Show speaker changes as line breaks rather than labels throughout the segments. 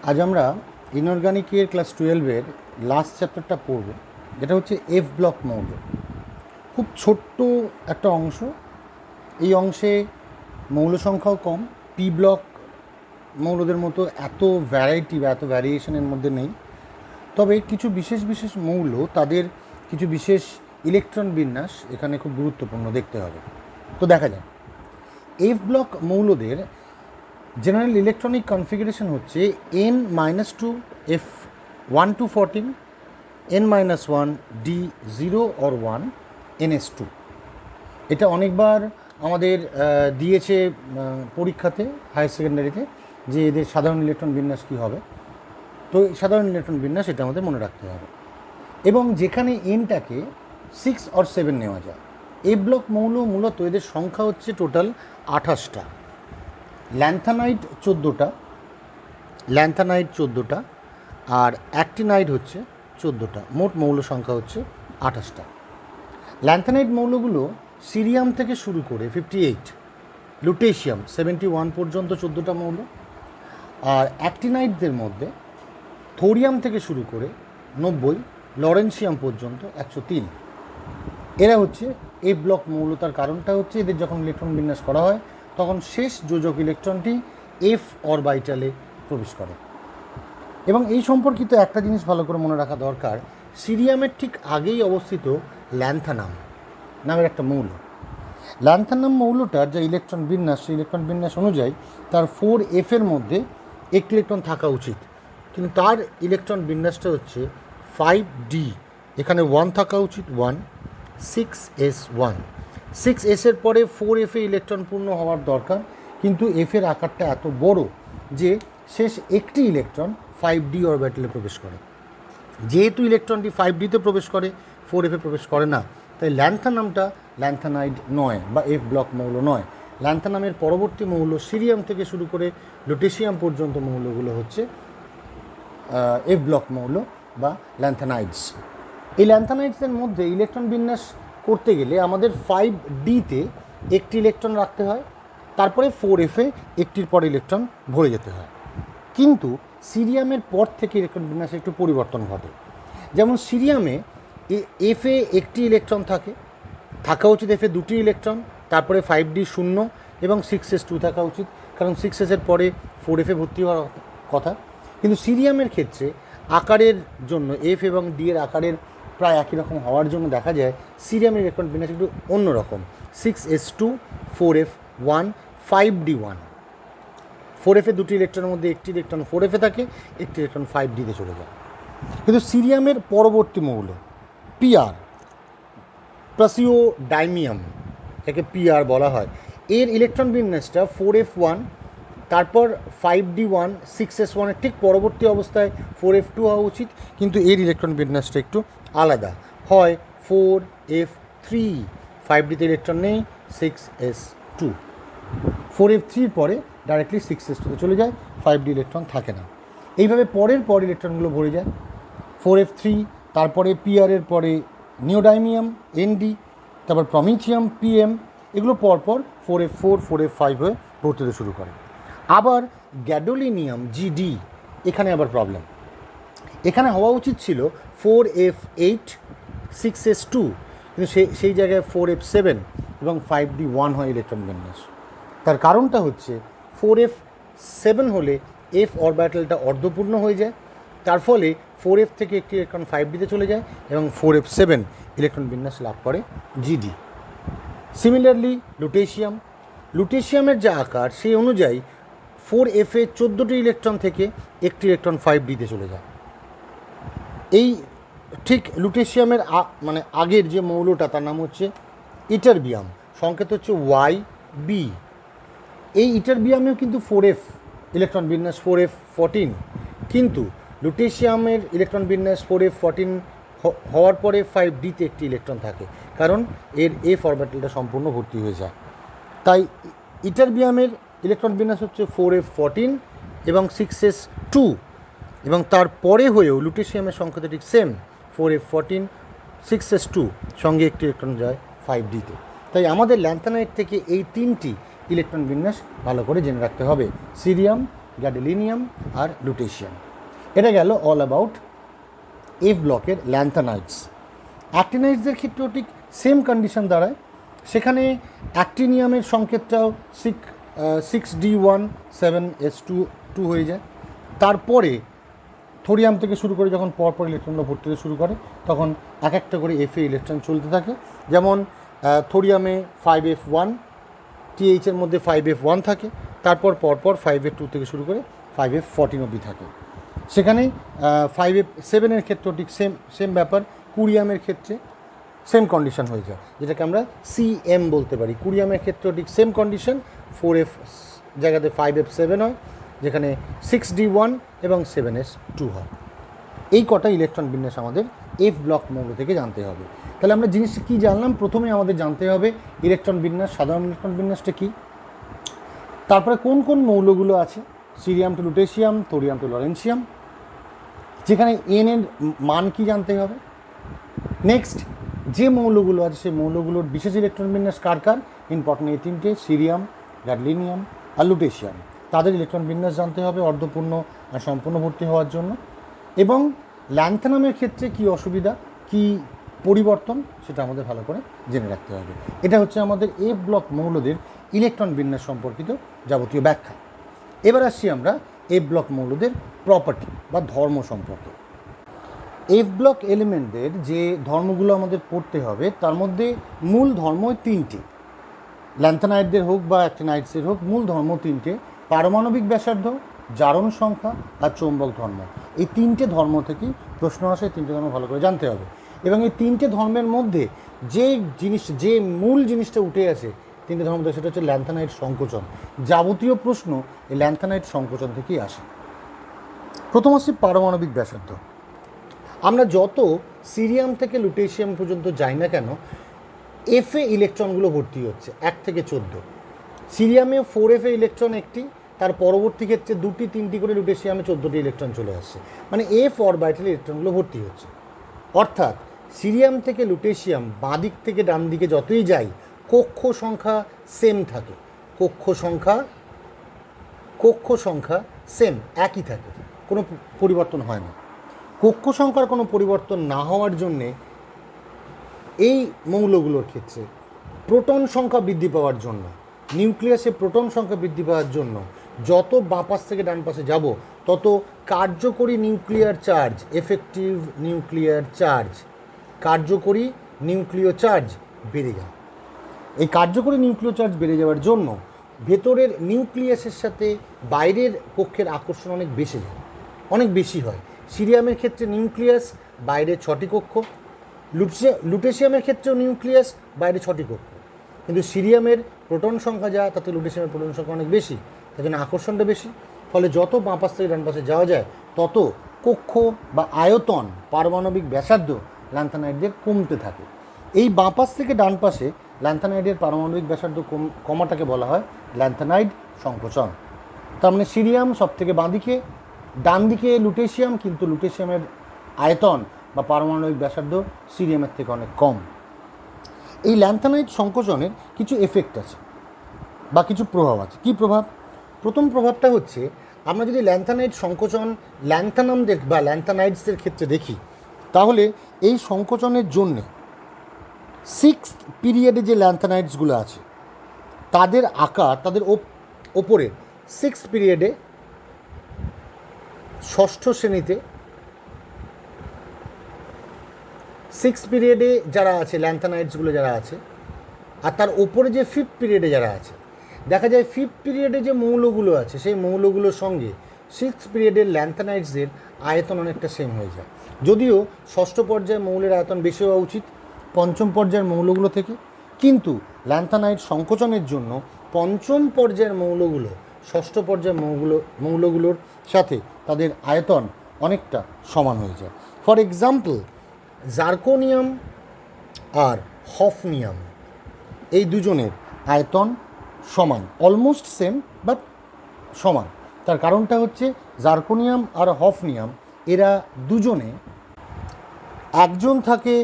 আজ আমরা ইনঅর্গানিকের class 12-এর last চ্যাপ্টারটা পড়ব, যেটা হচ্ছে এফ ব্লক মৌল। খুব ছোট্ট একটা অংশ। এই অংশে মৌল সংখ্যাও কম। পি ব্লক মৌলদের মতো এত ভ্যারাইটি বা এত ভ্যারিয়েশনের মধ্যে নেই। তবে কিছু বিশেষ বিশেষ মৌল, তাদের কিছু বিশেষ ইলেকট্রন বিন্যাস এখানে খুব গুরুত্বপূর্ণ দেখতে হবে। তো দেখা যায় এফ ব্লক মৌলদের জেনারেল ইলেকট্রনিক কনফিগারেশন হচ্ছে n-2 f1 to 14 n-1 d0 or 1 ns2। এটা অনেকবার আমাদের দিয়েছে পরীক্ষাতে, হায়ার সেকেন্ডারিতে, যে এদের সাধারণ ইলেকট্রন বিন্যাস কী হবে। তো সাধারণ ইলেকট্রন বিন্যাস এটা আমাদের মনে রাখতে হবে, এবং যেখানে এনটাকে 6 or 7 নেওয়া যায়। এ ব্লক মৌল মূলত এদের সংখ্যা হচ্ছে টোটাল 28টা, ল্যান্থানাইড 14টা, আর অ্যাক্টিনাইড হচ্ছে 14টা। মোট মৌল সংখ্যা হচ্ছে 28টা। ল্যান্থানাইড মৌলগুলো সিরিয়াম থেকে শুরু করে 58, লুটেশিয়াম 71 পর্যন্ত 14টা মৌল। আর অ্যাক্টিনাইডদের মধ্যে থোরিয়াম থেকে শুরু করে 90, লরেন্সিয়াম পর্যন্ত 103। এরা হচ্ছে এ ব্লক মৌল। তার কারণটা হচ্ছে এদের যখন ইলেকট্রন বিন্যাস করা হয় তখন শেষ যোজক ইলেকট্রনটি এফ অরবাইটালে প্রবেশ করে। এবং এই সম্পর্কিত একটা জিনিস ভালো করে মনে রাখা দরকার, সিরিয়ামের ঠিক আগেই অবস্থিত ল্যান্থানাম নামের একটা মৌল। ল্যান্থানাম মৌলটার যে ইলেকট্রন বিন্যাস, সেই ইলেকট্রন বিন্যাস অনুযায়ী তার 4f-এর মধ্যে একটি ইলেকট্রন থাকা উচিত, কিন্তু তার ইলেকট্রন বিন্যাসটা হচ্ছে 5d। এখানে 1 থাকা উচিত, 1, 6s1। 6s-এর পরে 4f-এ ইলেকট্রন পূর্ণ হওয়ার দরকার, কিন্তু f-এর আকারটা এত বড় যে শেষ একটি ইলেকট্রন 5d অরবিটালে প্রবেশ করে। যেহেতু ইলেকট্রনটি 5d-তে প্রবেশ করে, 4f-এ প্রবেশ করে না, তাই ল্যান্থানামটা ল্যান্থানাইড নয় বা এফ ব্লক মৌল নয়। ল্যান্থানামের পরবর্তী মৌল সিরিয়াম থেকে শুরু করে লুটেশিয়াম পর্যন্ত মৌলগুলো হচ্ছে এফ ব্লক মৌল বা ল্যান্থানাইডস। এই ল্যান্থানাইডসের মধ্যে ইলেকট্রন বিন্যাস করতে গেলে আমাদের 5d-তে একটি ইলেকট্রন রাখতে হয়, তারপরে 4f-এ একটির পর ইলেকট্রন ভরে যেতে হয়। কিন্তু সিরিয়ামের পর থেকে ইলেকট্রন বিন্যাসে একটু পরিবর্তন ঘটে। যেমন সিরিয়ামে এফে একটি ইলেকট্রন থাকা উচিত, এফে দুটি ইলেকট্রন, তারপরে 5d 0 এবং 6s2 থাকা উচিত, কারণ 6s-এর পরে 4f-এ ভর্তি হওয়ার কথা। কিন্তু সিরিয়ামের ক্ষেত্রে আকারের জন্য এফ এবং ডি এর আকারের প্রায় একই রকম হওয়ার জন্য দেখা যায় সিরিয়ামের ইলেকট্রন বিন্যাস একটু অন্যরকম। 6s2, 4f1, 5d1। 4f-এ দুটি ইলেকট্রনের মধ্যে একটি ইলেকট্রন 4f-এ থাকে, একটি ইলেকট্রন 5d-তে চলে যায়। কিন্তু সিরিয়ামের পরবর্তী মৌল পিআর, প্রাসিওডাইমিয়াম, একে পিআর বলা হয়, এর ইলেকট্রন বিন্যাসটা 4f1, তারপর 5d1, 6s1-এর ঠিক পরবর্তী অবস্থায় 4f2 হওয়া উচিত, কিন্তু এর ইলেকট্রন বিন্যাসটা একটু আলাদা হয়, 4f3। 5d-তে ইলেকট্রন নেই, 6s2। 4f3-র পরে ডাইরেক্টলি 6s2-তে চলে যায়, 5d ইলেকট্রন থাকে না। এইভাবে পরের পর ইলেকট্রনগুলো ভরে যায়। 4f3, তারপরে পিআরের পরে নিওডাইমিয়াম এনডি, তারপর প্রমিথিয়াম পিএম, এগুলো পরপর 4f4, 4f5 হয়ে ভর্তি হতে শুরু করে। আবার গ্যাডোলিনিয়াম জিডি, এখানে আবার প্রবলেম। এখানে হওয়া উচিত ছিল 4f8, 6s2, কিন্তু সেই জায়গায় 4f7 এবং 5d1 হয় ইলেকট্রন বিন্যাস। তার কারণটা হচ্ছে 4f7 হলে এফ অরবিটালটা অর্ধপূর্ণ হয়ে যায়, তার ফলে 4f থেকে একটি ইলেকট্রন 5d-তে চলে যায় এবং 4f7 ইলেকট্রন বিন্যাস লাভ করে জিডি। সিমিলারলি লুটেশিয়ামের যা আকার, সেই অনুযায়ী 4f-এ 14টি ইলেকট্রন থেকে একটি ইলেকট্রন 5d-তে চলে যায়। এই ঠিক লুটেশিয়ামের মানে আগের যে মৌলটা, তার নাম হচ্ছে ইটারবিয়াম, সংকেত হচ্ছে YB। এই ইটারবিয়ামেও কিন্তু 4f ইলেকট্রন বিন্যাস, 4f14, কিন্তু লুটেশিয়ামের ইলেকট্রন বিন্যাস 4f14 হওয়ার পরে 5d-তে একটি ইলেকট্রন থাকে, কারণ এর এফ অরবিটালটা সম্পূর্ণ ভর্তি হয়ে যায়। তাই ইটারবিয়ামের ইলেকট্রন বিন্যাস হচ্ছে 4f14 এবং 6s2, এবং তারপরে হয়েও লুটেশিয়ামের সংখ্যাটা ঠিক সেম, 4f14, 6s2, সঙ্গে একটি ইলেকট্রন যায় 5d-তে। তাই আমাদের ল্যান্থানাইড থেকে এই তিনটি ইলেকট্রন বিন্যাস ভালো করে জেনে রাখতে হবে। সিরিয়াম, গ্যাডোলিনিয়াম আর লুটেশিয়াম। এটা গেল অল অ্যাবাউট এফ ব্লকের ল্যান্থানাইডস। অ্যাক্টিনাইডসদের ক্ষেত্রেও ঠিক সেম কন্ডিশন দাঁড়ায়। সেখানে অ্যাক্টিনিয়ামের সংকেতটাও 6d17s2 হয়ে যায়। তারপরে থোরিয়াম থেকে শুরু করে যখন পরপর ইলেকট্রনগুলো ভর্তি হতে শুরু করে তখন এক একটা করে এফে ইলেকট্রন চলতে থাকে। যেমন থোরিয়ামে 5f1, টিএইচের মধ্যে 5f1 থাকে, তারপর পরপর 5f2 থেকে শুরু করে 5f14 অবধি থাকে। সেখানে 5f7 ক্ষেত্রেও ঠিক সেম ব্যাপার। কুরিয়ামের ক্ষেত্রে সেম কন্ডিশন হয়ে যায়, যেটাকে আমরা সিএম বলতে পারি। কুরিয়ামের ক্ষেত্রেও ঠিক সেম কন্ডিশন, 4f জায়গাতে 5f7 হয়, যেখানে 6d1 এবং 7s2 হয়। এই কটা ইলেকট্রন বিন্যাস আমাদের এফ ব্লক মৌল থেকে জানতে হবে। তাহলে আমরা জিনিসটা কী জানলাম? প্রথমে আমাদের জানতে হবে ইলেকট্রন বিন্যাস, সাধারণ ইলেকট্রন বিন্যাসটা কী, তারপরে কোন কোন মৌলগুলো আছে, cerium to lutetium, thorium to lawrencium, যেখানে এন এর মান কী জানতে হবে। নেক্সট যে মৌলগুলো আছে সেই মৌলগুলোর বিশেষ ইলেকট্রন বিন্যাস কার কার, ইম্পর্টেন্ট এই তিনটে, সিরিয়াম, গ্যাডোলিনিয়াম আর লুটেশিয়াম, তাদের ইলেকট্রন বিন্যাস জানতে হবে অর্ধপূর্ণ আর সম্পূর্ণ ভর্তি হওয়ার জন্য। এবং ল্যান্থানামের ক্ষেত্রে কী অসুবিধা, কী পরিবর্তন, সেটা আমাদের ভালো করে জেনে রাখতে হবে। এটা হচ্ছে আমাদের এফ ব্লক মৌলদের ইলেকট্রন বিন্যাস সম্পর্কিত যাবতীয় ব্যাখ্যা। এবার আসছি আমরা এফ ব্লক মৌলদের প্রপার্টি বা ধর্ম সম্পর্কে। এফ ব্লক এলিমেন্টদের যে ধর্মগুলো আমাদের পড়তে হবে তার মধ্যে মূল ধর্ম তিনটে, ল্যান্থানাইডদের হোক বা অ্যাক্টিনাইডসের হোক, মূল ধর্ম তিনটে: পারমাণবিক ব্যাসার্ধ, জারণ সংখ্যা আর চৌম্বক ধর্ম। এই তিনটে ধর্ম থেকেই প্রশ্ন আসে, তিনটে ধর্ম ভালো করে জানতে হবে। এবং এই তিনটে ধর্মের মধ্যে যে মূল জিনিসটা উঠে আসে তিনটে ধর্ম থেকে, সেটা হচ্ছে ল্যান্থানাইড সংকোচন। যাবতীয় প্রশ্ন এই ল্যান্থানাইড সংকোচন থেকেই আসে। প্রথম আসছে পারমাণবিক ব্যাসার্ধ। আমরা যত সিরিয়াম থেকে লুটেশিয়াম পর্যন্ত যাই না কেন, এফে ইলেকট্রনগুলো ভর্তি হচ্ছে 1 থেকে 14। সিরিয়ামে 4f ইলেকট্রন একটি, তার পরবর্তী ক্ষেত্রে 2টি 3টি করে লুটেশিয়ামে 14টি ইলেকট্রন চলে আসছে, মানে এফ অরবিটালে ইলেকট্রনগুলো ভর্তি হচ্ছে। অর্থাৎ সিরিয়াম থেকে লুটেশিয়াম বাঁ দিক থেকে ডান দিকে যতই যাই, কক্ষ সংখ্যা সেম থাকে, কক্ষ সংখ্যা সেম, একই থাকে, কোনো পরিবর্তন হয় না। কক্ষ সংখ্যার কোনো পরিবর্তন না হওয়ার জন্যে এই মৌলগুলোর ক্ষেত্রে প্রোটন সংখ্যা বৃদ্ধি পাওয়ার জন্য, নিউক্লিয়াসে প্রোটন সংখ্যা বৃদ্ধি পাওয়ার জন্য যত বাঁ পাশ থেকে ডান পাশে যাব তত কার্যকরী nuclear charge, effective nuclear charge, কার্যকরী নিউক্লিয় চার্জ বেড়ে যায়। এই কার্যকরী নিউক্লিয় চার্জ বেড়ে যাওয়ার জন্য ভেতরের নিউক্লিয়াসের সাথে বাইরের কক্ষের আকর্ষণ অনেক বেশি হয়। সিরিয়ামের ক্ষেত্রে নিউক্লিয়াস, বাইরে 6টি কক্ষ, লুটেশিয়ামের ক্ষেত্রেও নিউক্লিয়াস, বাইরে 6টি কক্ষ। কিন্তু সিরিয়ামের প্রোটন সংখ্যা যা, তাতে লুটেশিয়ামের প্রোটন সংখ্যা অনেক বেশি, তার জন্য আকর্ষণটা বেশি। ফলে যত বাঁ পাশ থেকে ডান পাশে যাওয়া যায় তত কক্ষ বা আয়তন, পারমাণবিক ব্যাসার্ধ ল্যান্থানাইডদের কমতে থাকে। এই বাঁ পাশ থেকে ডান পাশে ল্যান্থানাইডের পারমাণবিক ব্যাসার্ধ কমাটাকে বলা হয় ল্যান্থানাইড সংকোচন। তার মানে সিরিয়াম সব থেকে বাঁ দিকে, ডান দিকে লুটেশিয়াম, কিন্তু লুটেশিয়ামের আয়তন বা পারমাণবিক ব্যাসার্ধ সিরিয়ামের থেকে অনেক কম। এই ল্যান্থানাইড সংকোচনের কিছু এফেক্ট আছে বা কিছু প্রভাব আছে। কী প্রভাব? প্রথম প্রভাবটা হচ্ছে, আমরা যদি ল্যান্থানাইড সংকোচন ল্যান্থানামদের বা ল্যান্থানাইডসদের ক্ষেত্রে দেখি, তাহলে এই সংকোচনের জন্যে 6th পিরিয়ডে যে ল্যান্থানাইডসগুলো আছে তাদের আকার, তাদের ওপরে 6th পিরিয়ডে, ষষ্ঠ শ্রেণীতে 6th পিরিয়ডে যারা আছে ল্যান্থানাইডসগুলো যারা আছে, আর তার ওপরে যে 5th পিরিয়ডে যারা আছে, দেখা যায় 5th পিরিয়ডে যে মৌলগুলো আছে সেই মৌলগুলোর সঙ্গে 6th পিরিয়ডের ল্যান্থানাইডসদের আয়তন অনেকটা সেম হয়ে যায়। যদিও ষষ্ঠ পর্যায়ের মৌলের আয়তন বেশি হওয়া উচিত পঞ্চম পর্যায়ের মৌলগুলো থেকে, কিন্তু ল্যান্থানাইড সংকোচনের জন্য পঞ্চম পর্যায়ের মৌলগুলো ষষ্ঠ পর্যায়ের মৌলগুলোর সাথে তাদের আয়তন অনেকটা সমান হয়ে যায়। ফর এক্সাম্পল, জার্কোনিয়াম আর হফনিয়াম এই দুজনের আয়তন সমান, অলমোস্ট সেম বাট সমান। তার কারণটা হচ্ছে জার্কোনিয়াম আর হফনিয়াম এরা দুজনে, একজন থাকে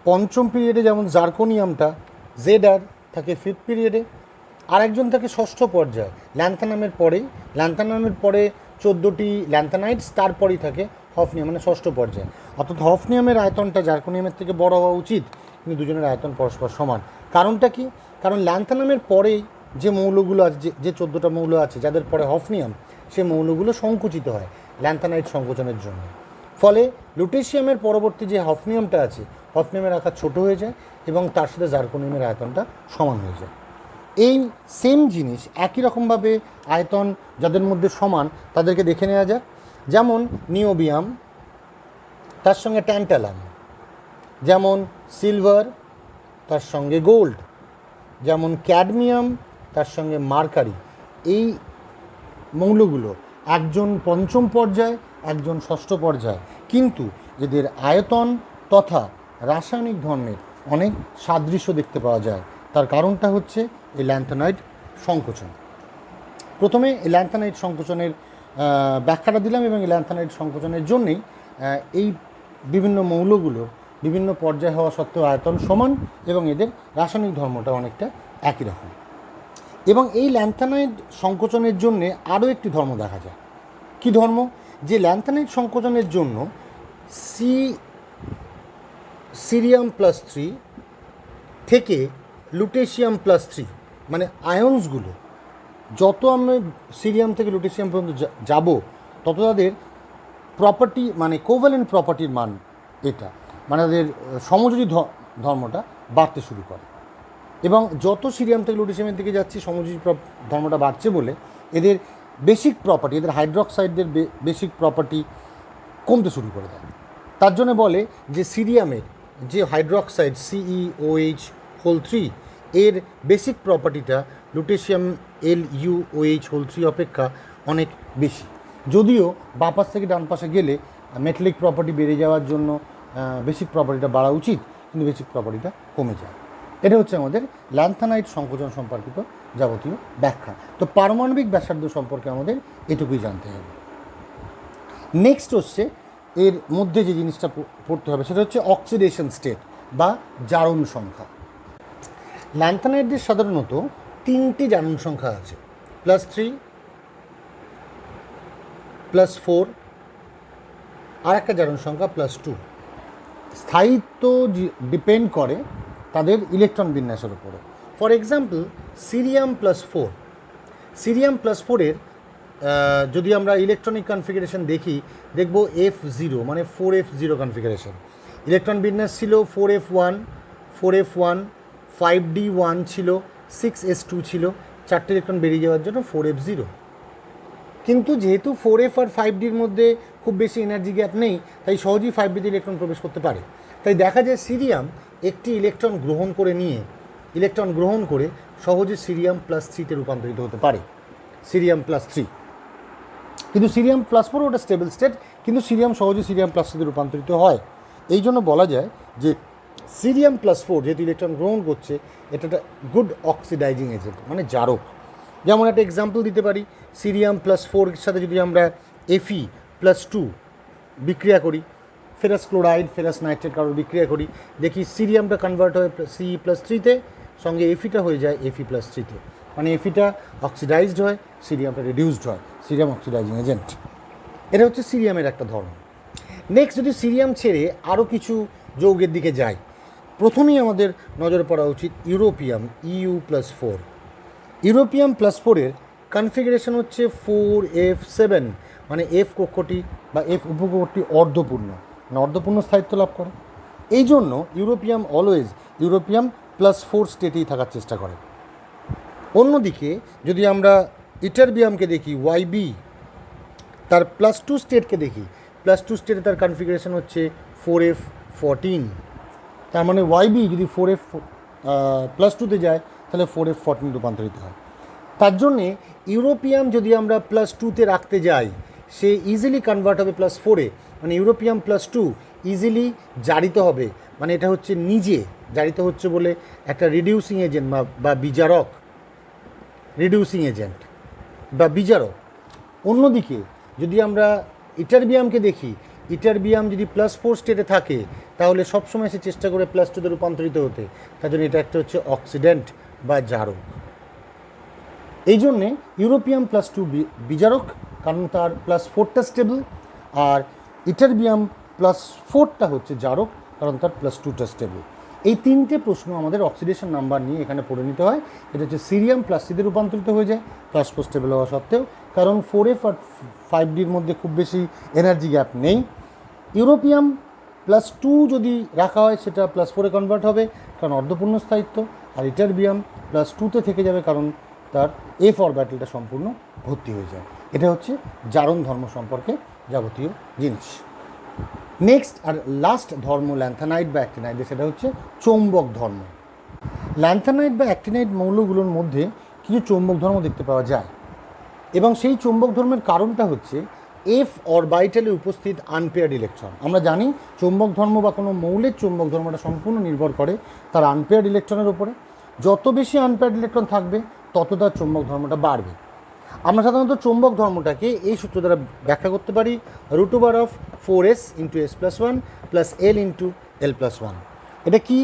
পঞ্চম পিরিয়ডে, যেমন জার্কোনিয়ামটা ZR থাকে 5th পিরিয়ডে, আরেকজন থাকে ষষ্ঠ পর্যায়ে ল্যান্থানামের পরে 14টি ল্যান্থানাইটস, তারপরেই থাকে হফনিয়াম, মানে ষষ্ঠ পর্যায়ে। অর্থাৎ হফনিয়ামের আয়তনটা জার্কোনিয়ামের থেকে বড় হওয়া উচিত, কিন্তু দুজনের আয়তন পরস্পর সমান। কারণটা কি? কারণ ল্যান্থানামের পরেই যে মৌলগুলো আছে, যে 14টা মৌল আছে যাদের পরে হফনিয়াম, সে মৌলগুলো সংকুচিত হয় ল্যান্থানাইট সংকোচনের জন্য। ফলে লুটেশিয়ামের পরবর্তী যে হফনিয়ামটা আছে, হফনিয়ামের আকার ছোট হয়ে যায় এবং তার সাথে জার্কোনিয়ামের আয়তনটা সমান হয়ে যায়। এই সেম জিনিস একই রকমভাবে আয়তন যাদের মধ্যে সমান তাদেরকে দেখে নেওয়া যাক। যেমন নিওবিয়াম, তার সঙ্গে ট্যান্টালাম, যেমন সিলভার, তার সঙ্গে গোল্ড, যেমন ক্যাডমিয়াম, তার সঙ্গে মার্কারি। এই মৌলগুলো একজন পঞ্চম পর্যায়, একজন ষষ্ঠ পর্যায়, কিন্তু এদের আয়তন তথা রাসায়নিক ধর্মের অনেক সাদৃশ্য দেখতে পাওয়া যায়। তার কারণটা হচ্ছে এই ল্যান্থানাইড সংকোচন। প্রথমে এই ল্যান্থানাইড সংকোচনের ব্যাখ্যাটা দিলাম, এবং এই ল্যান্থানাইড সংকোচনের জন্যেই এই বিভিন্ন মৌলগুলোর বিভিন্ন পর্যায় হওয়া সত্ত্বেও আয়তন সমান এবং এদের রাসায়নিক ধর্মটা অনেকটা একই রকম। এবং এই ল্যান্থানাইড সংকোচনের জন্যে আরও একটি ধর্ম দেখা যায়। কী ধর্ম? যে ল্যান্থানাইড সংকোচনের জন্য সিরিয়াম +3 থেকে লুটেশিয়াম +3, মানে আয়ন্সগুলো যত আমরা সিরিয়াম থেকে লুটেশিয়াম পর্যন্ত যাব, তত তাদের প্রপার্টি, মানে কোভ্যালেন্ট প্রপার্টির মান এটা, মানে তাদের সমযোজী ধর্মটা বাড়তে শুরু করে। এবং যত সিরিয়াম থেকে লুটেশিয়ামের দিকে যাচ্ছি, সমযোজী ধর্মটা বাড়ছে বলে এদের বেসিক প্রপার্টি, এদের হাইড্রক্সাইডদের বেসিক প্রপার্টি কমতে শুরু করে দেয়। তার জন্য বলে যে সিরিয়ামের যে হাইড্রক্সাইড CeOH3, এর বেসিক প্রপার্টিটা লুটেশিয়াম LuOH3 অপেক্ষা অনেক বেশি। যদিও বাঁ পাশ থেকে ডান পাশে গেলে মেটালিক প্রপার্টি বেড়ে যাওয়ার জন্য বেসিক প্রপার্টিটা বাড়া উচিত, কিন্তু বেসিক প্রপার্টিটা কমে যায়। এটা হচ্ছে আমাদের ল্যান্থানাইড সংকোচন সম্পর্কিত যাবতীয় ব্যাখ্যা। তো পারমাণবিক ব্যাসার্ধ সম্পর্কে আমাদের এটুকুই জানতে হবে। নেক্সট হচ্ছে এর মধ্যে যে জিনিসটা পড়তে হবে সেটা হচ্ছে অক্সিডেশন স্টেট বা জারণ সংখ্যা। ল্যান্থানাইডদের সাধারণত 3টি জারণ সংখ্যা আছে, +3, +4, আর একটা জারণ সংখ্যা +2। স্থায়িত্ব ডিপেন্ড করে তাদের ইলেকট্রন বিন্যাসের উপরে। ফর এক্সাম্পল সিরিয়াম +4 এর যদি আমরা ইলেকট্রনিক কনফিগারেশন দেখি, দেখব F0, মানে 4f0 কনফিগারেশন। ইলেকট্রন বিন্যাস ছিল 4f1, 5d1 ছিল, 6s2 ছিল, 4টে ইলেকট্রন বেরিয়ে যাওয়ার জন্য 4f0। কিন্তু যেহেতু 4f আর 5dর মধ্যে খুব বেশি এনার্জি গ্যাপ নেই, তাই সহজেই 5dতে ইলেকট্রন প্রবেশ করতে পারে। তাই দেখা যায় সিরিয়াম একটি ইলেকট্রন গ্রহণ করে সহজে সিরিয়াম +3তে রূপান্তরিত হতে পারে, সিরিয়াম +3। কিন্তু সিরিয়াম +4 ওটা স্টেবল স্টেট, কিন্তু সিরিয়াম সহজে সিরিয়াম +3তে রূপান্তরিত হয়। এই জন্য বলা যায় যে সিরিয়াম +4 যেহেতু ইলেকট্রন গ্রহণ করছে, এটা একটা গুড অক্সিডাইজিং এজেন্ট, মানে জারক। যেমন একটা এক্সাম্পল দিতে পারি, সিরিয়াম +4 এর সাথে যদি আমরা Fe+2 বিক্রিয়া করি, ফেরাস ক্লোরাইড, ফেরাস নাইট্রেট কারোর বিক্রিয়া করি, দেখি সিরিয়ামটা কনভার্ট হয় Ce+3তে, সঙ্গে Feটা হয়ে যায় Fe+3তে, মানে Feটা অক্সিডাইজড হয়, সিরিয়ামটা রিডিউসড হয়, সিরিয়াম অক্সিডাইজিং এজেন্ট। এটা হচ্ছে সিরিয়ামের একটা ধরন। নেক্সট যদি সিরিয়াম ছেড়ে আরও কিছু যৌগের দিকে যাই, প্রথমেই আমাদের নজরে পড়া উচিত ইউরোপিয়াম, Eu+4। ইউরোপিয়াম +4-এর কনফিগারেশন হচ্ছে 4f7, মানে F কক্ষটি বা F উপকক্ষটি অর্ধপূর্ণ, মানে অর্ধপূর্ণ স্থায়িত্ব লাভ করে। এই জন্য ইউরোপিয়াম অলওয়েজ ইউরোপিয়াম +4 স্টেটেই থাকার চেষ্টা করে। অন্যদিকে যদি আমরা ইটারবিয়ামকে দেখি, YB, তার +2 স্টেটকে দেখি, +2 স্টেটে তার কনফিগারেশন হচ্ছে 4f14। তার মানে YB যদি 4f +2তে যায়, তাহলে 4f14 রূপান্তরিত হয়। তার জন্যে ইউরোপিয়াম যদি আমরা +2তে রাখতে যাই, সে ইজিলি কনভার্ট হবে +4-এ, মানে ইউরোপিয়াম +2 ইজিলি জারিত হবে, মানে এটা হচ্ছে নিজে জারিত হচ্ছে বলে একটা রিডিউসিং এজেন্ট বা বিজারক, রিডিউসিং এজেন্ট বা বিজারক। অন্যদিকে যদি আমরা ইটারবিয়ামকে দেখি, ইটারবিয়াম যদি +4 স্টেটে থাকে, তাহলে সবসময় সে চেষ্টা করে +2তে রূপান্তরিত হতে, তার জন্য এটা একটা হচ্ছে অক্সিডেন্ট বা জারক। এই জন্যে ইউরোপিয়াম +2 বিজারক, কারণ তার +4টা স্টেবল, আর ইটারবিয়াম +4টা হচ্ছে জারক, কারণ তার +2টা স্টেবল। এই তিনটে প্রশ্ন আমাদের অক্সিডেশন নাম্বার নিয়ে এখানে পড়ে নিতে হয়। এটা হচ্ছে সিরিয়াম +3 রূপান্তরিত হয়ে যায় +4 স্টেবল হওয়া সত্ত্বেও, কারণ 4F আর 5Dর মধ্যে খুব বেশি এনার্জি গ্যাপ নেই। ইউরোপিয়াম +2 যদি রাখা হয় সেটা +4-এ কনভার্ট হবে, কারণ অর্ধপূর্ণ স্থায়িত্ব, আর ইটারবিয়াম +2-তে থেকে যাবে, কারণ তার F অরবিটালটা সম্পূর্ণ ভর্তি হয়ে যায়। এটা হচ্ছে জারণ ধর্ম সম্পর্কে যাবতীয় জিনিস। নেক্সট আর লাস্ট ধর্ম ল্যান্থানাইট বা অ্যাক্টিনাইট, সেটা হচ্ছে চৌম্বক ধর্ম। ল্যান্থানাইট বা অ্যাক্টিনাইট মৌলগুলোর মধ্যে কিছু চৌম্বক ধর্ম দেখতে পাওয়া যায়, এবং সেই চৌম্বক ধর্মের কারণটা হচ্ছে F অরবিটালে উপস্থিত আনপেয়ার্ড ইলেকট্রন। আমরা জানি চৌম্বক ধর্ম বা কোনো মৌলের চৌম্বক ধর্মটা সম্পূর্ণ নির্ভর করে তার আনপেয়ার্ড ইলেকট্রনের উপরে। যত বেশি আনপেয়ার্ড ইলেকট্রন থাকবে তত তার চৌম্বক ধর্মটা বাড়বে। আমরা সাধারণত চৌম্বক ধর্মটাকে এই সূত্র দ্বারা ব্যাখ্যা করতে পারি, √4s × s+1 + l × l+1। এটা কি?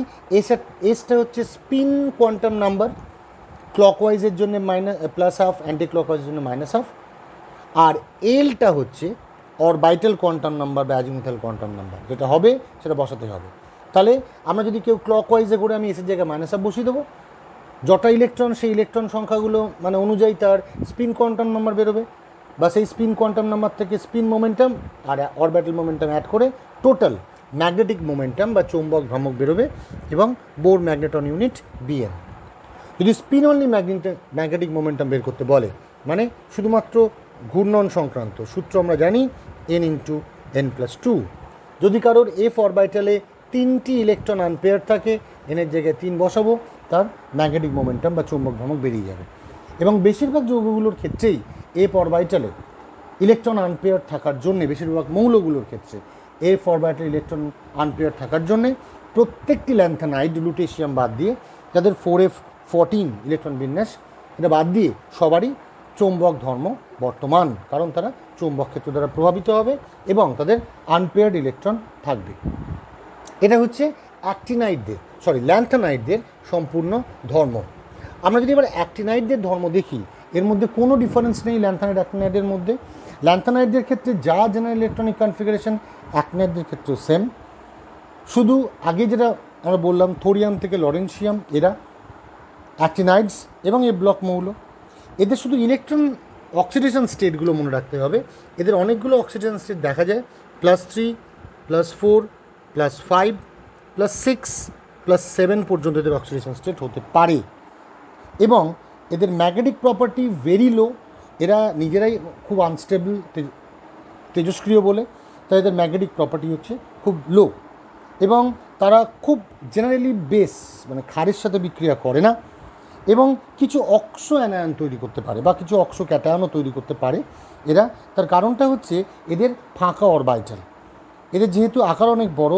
এসটা হচ্ছে স্পিন কোয়ান্টাম নাম্বার, ক্লকওয়াইজের জন্য +½ অ্যান্টি ক্লকওয়াইজের জন্য -½ আর এলটা হচ্ছে অরবিটাল কোয়ান্টাম নাম্বার বা অ্যাজিমুথাল কোয়ান্টাম নাম্বার। যেটা হবে সেটা বসাতে হবে। তাহলে আমরা যদি কেউ ক্লকওয়াইজে করে আমি এসের জায়গায় -½ বসিয়ে দেবো, যটা ইলেকট্রন সেই ইলেকট্রন সংখ্যাগুলো মানে অনুযায়ী তার স্পিন কোয়ান্টাম নাম্বার বেরোবে, বা সেই স্পিন কোয়ান্টাম নাম্বার থেকে স্পিন মোমেন্টাম আর অরবিটাল মোমেন্টাম অ্যাড করে টোটাল ম্যাগনেটিক মোমেন্টাম বা চৌম্বক ভ্রামক বেরোবে, এবং বোর ম্যাগনেটন ইউনিট BN। যদি স্পিন অনলি ম্যাগনেটিক মোমেন্টাম বের করতে বলে, মানে শুধুমাত্র ঘূর্ণন সংক্রান্ত সূত্র আমরা জানি n × n+2। যদি কারোর F অরবিটালে 3টি ইলেকট্রন আনপেয়ার থাকে, এনের জায়গায় 3 বসাবো, তার ম্যাগনেটিক মোমেন্টাম বা চৌম্বক ভ্রামক বেরিয়ে যাবে। এবং বেশিরভাগ যৌগগুলোর ক্ষেত্রেই F অরবিটালে ইলেকট্রন আনপেয়ার থাকার জন্যে, বেশিরভাগ মৌলগুলোর ক্ষেত্রে F অরবিটালে ইলেকট্রন আনপেয়ার থাকার জন্যে প্রত্যেকটি ল্যান্থানাইট, লুটেশিয়াম বাদ দিয়ে, যাদের 4f14 ইলেকট্রন বিন্যাস, এটা বাদ দিয়ে সবারই চৌম্বক ধর্ম বর্তমান, কারণ তারা চৌম্বক ক্ষেত্র দ্বারা প্রভাবিত হবে এবং তাদের আনপেয়ার্ড ইলেকট্রন থাকবে। এটা হচ্ছে ল্যান্থানাইটদের সম্পূর্ণ ধর্ম। আমরা যদি এবার অ্যাক্টিনাইটদের ধর্ম দেখি, এর মধ্যে কোনো ডিফারেন্স নেই ল্যান্থানাইট অ্যাক্টিনাইটের মধ্যে। ল্যান্থানাইটদের ক্ষেত্রে যা জেনারেল ইলেকট্রনিক কনফিগারেশন, অ্যাক্টিনাইটদের ক্ষেত্রেও সেম। শুধু আগে যেটা আমরা বললাম থোরিয়াম থেকে লরেন্সিয়াম, এরা অ্যাক্টিনাইটস এবং এ ব্লক মৌল। এদের শুধু ইলেকট্রন অক্সিডেশন স্টেটগুলো মনে রাখতে হবে। এদের অনেকগুলো অক্সিডেশন স্টেট দেখা যায়, +3, +4, +5, +6, +7 পর্যন্ত এদের অক্সিডেশন স্টেট হতে পারে। এবং এদের ম্যাগনেটিক প্রপার্টি ভেরি লো, এরা নিজেরাই খুব আনস্টেবল, তেজস্ক্রিয় বলে, তাই এদের ম্যাগনেটিক প্রপার্টি হচ্ছে খুব লো। এবং তারা খুব জেনারেলি বেস মানে ক্ষারের সাথে বিক্রিয়া করে না, এবং কিছু অক্সো অ্যানায়ন তৈরি করতে পারে বা কিছু অক্সো ক্যাটায়নও তৈরি করতে পারে এরা। তার কারণটা হচ্ছে এদের ফাঁকা অরবিটাল। এদের যেহেতু আকার অনেক বড়,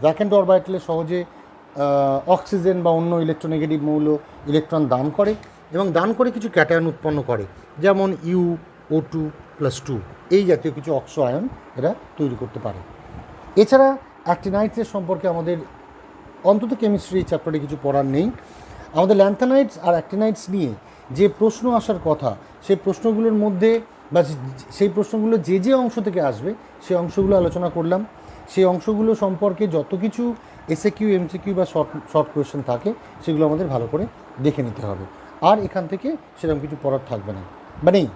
ভ্যাকেন্ট অরবিটালে সহজে অক্সিজেন বা অন্য ইলেকট্রোনেগেটিভ মৌল ইলেকট্রন দান করে, এবং দান করে কিছু ক্যাটায়ন উৎপন্ন করে, যেমন UO2+2 এই জাতীয় কিছু অক্সো আয়ন এরা তৈরি করতে পারে। এছাড়া অ্যাক্টিনাইটসের সম্পর্কে আমাদের অন্তত কেমিস্ট্রি চ্যাপ্টারে কিছু পড়ার নেই। আমাদের ল্যান্থানাইটস আর অ্যাক্টিনাইটস নিয়ে যে প্রশ্ন আসার কথা, সেই প্রশ্নগুলোর মধ্যে বা সেই প্রশ্নগুলো যে অংশ থেকে আসবে সেই অংশগুলো আলোচনা করলাম। সেই অংশগুলো সম্পর্কে যত কিছু SAQ, MCQ বা শর্ট কোয়েশ্চেন থাকে সেগুলো আমাদের ভালো করে দেখে নিতে হবে, আর এখান থেকে সেরকম কিছু পড়ার থাকবে না বা নেই।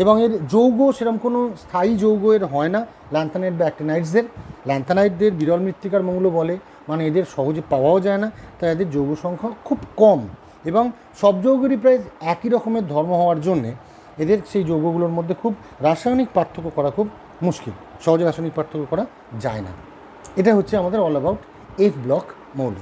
এবং এর যৌগ সেরকম কোনো স্থায়ী যৌগ এর হয় না ল্যান্থানাইট বা অ্যাক্টিনাইটসদের। ল্যান্থানাইটদের বিরল মৃত্তিকার মৌল বলে, মানে এদের সহজে পাওয়াও যায় না, তাই এদের যৌগ সংখ্যা খুব কম, এবং সব যৌগেরই প্রায় একই রকমের ধর্ম হওয়ার জন্যে এদের সেই যৌগগুলোর মধ্যে খুব রাসায়নিক পার্থক্য করা খুব মুশকিল, সহজে রাসায়নিক পার্থক্য করা যায় না। এটা হচ্ছে আমাদের অল অ্যাবাউট F ব্লক মৌল।